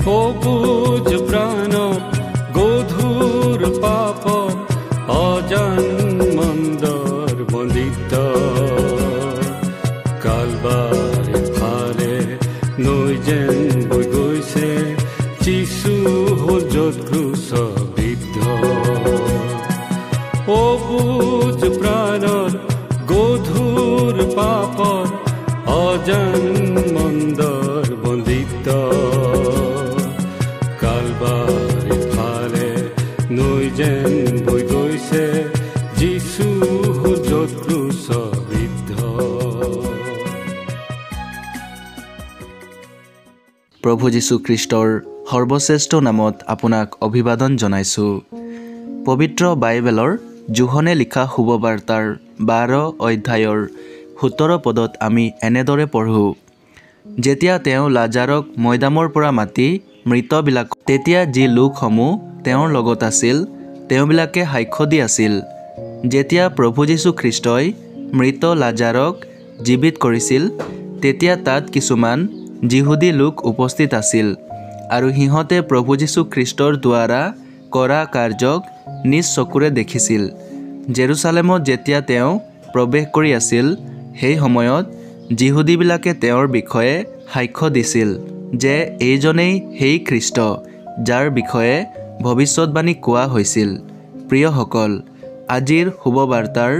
সবুজ প্ৰাণত গধুৰ পাপত অজান মন্দৰ বন্দিত কালবাৰী ফালে নৈ যেন বৈ গৈছে যিচু হ'ল য'ত ক্ৰুচবিদ্ধ সবুজ প্ৰাণত গধুৰ পাপত অজান মন্দৰ বন্দিত কালবাৰী ফালে নৈ যেন বৈ গৈছে যিচু হ'ল য'ত ক্ৰুচবিদ্ধ। প্ৰভু যীশু খ্ৰীষ্টৰ সৰ্বশ্ৰেষ্ঠ নামত আপোনাক অভিবাদন জনাইছোঁ। পবিত্ৰ বাইবেলৰ যোহনে লিখা শুভবাৰ্তাৰ 12 অধ্যায়ৰ 17 পদত আমি এনেদৰে পঢ়োঁ, যেতিয়া তেওঁ লাজাৰক মৈদামৰ পৰা মাতি মৃতবিলাক, তেতিয়া যি লোকসমূহ তেওঁৰ লগত আছিল তেওঁবিলাকে সাক্ষ্য দি আছিল। যেতিয়া প্ৰভু যীশু খ্ৰীষ্টই মৃত লাজাৰক জীৱিত কৰিছিল তেতিয়া তাত কিছুমান যিহুদী লোক উপস্থিত আছিল আৰু সিহঁতে প্ৰভু যীশু খ্ৰীষ্টৰ দ্বাৰা কৰা কাৰ্যক নিজ চকুৰে দেখিছিল। জেৰুচালেমত যেতিয়া তেওঁ প্ৰৱেশ কৰি আছিল সেই সময়ত যিহুদীবিলাকে তেওঁৰ বিষয়ে সাক্ষ্য দিছিল যে এইজনেই সেই খ্ৰীষ্ট যাৰ বিষয়ে ভৱিষ্যতবাণী কোৱা হৈছিল। প্ৰিয়সকল, আজিৰ শুভবাৰ্তাৰ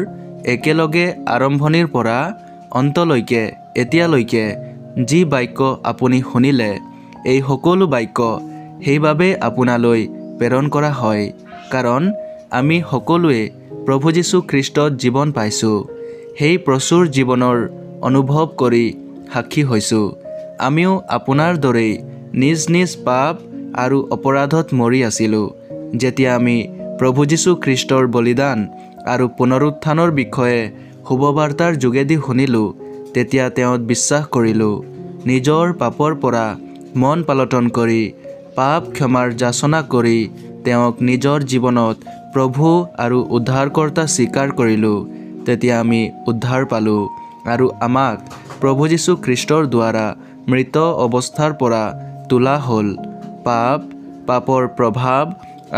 একেলগে আৰম্ভণিৰ পৰা অন্তলৈকে এতিয়ালৈকে যি বাক্য আপুনি শুনিলে, এই সকলো বাক্য সেইবাবে আপোনালৈ প্ৰেৰণ কৰা হয় কাৰণ আমি সকলোৱে প্ৰভু যীশু খ্ৰীষ্টত জীৱন পাইছোঁ। সেই প্ৰচুৰ জীৱনৰ অনুভৱ কৰি সাক্ষী হৈছোঁ। আমিও আপোনাৰ দৰেই নিজ নিজ পাপ আৰু অপৰাধত মৰি আছিলোঁ। যেতিয়া আমি প্ৰভু যীশু খ্ৰীষ্টৰ বলিদান আৰু পুনৰুত্থানৰ বিষয়ে শুভবাৰ্তাৰ যোগেদি শুনিলোঁ, তেতিয়া তেওঁত বিশ্বাস কৰিলোঁ। নিজৰ পাপৰ পৰা মন পালটন কৰি পাপ ক্ষমাৰ যাচনা কৰি তেওঁক নিজৰ জীৱনত প্ৰভু আৰু উদ্ধাৰকৰ্তা স্বীকাৰ কৰিলোঁ। তেতিয়া আমি উদ্ধাৰ পালোঁ আৰু আমাক প্ৰভু যীশু খ্ৰীষ্টৰ দ্বাৰা মৃত অৱস্থাৰ পৰা তোলা হ'ল। পাপৰ প্ৰভাৱ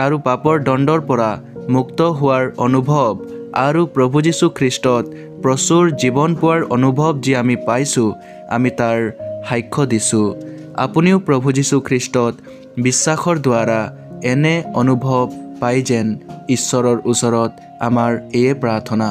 আৰু পাপৰ দণ্ডৰ পৰা মুক্ত হোৱাৰ অনুভৱ আৰু প্ৰভু যীশু খ্ৰীষ্টত প্ৰচুৰ জীৱন পোৱাৰ অনুভৱ যি আমি পাইছোঁ, আমি তাৰ সাক্ষ্য দিছোঁ। আপুনিও প্ৰভু যীশু খ্ৰীষ্টত বিশ্বাসৰ দ্বাৰা এনে অনুভৱ পাই যেন ঈশ্বৰৰ ওচৰত আমাৰ এয়ে প্ৰাৰ্থনা।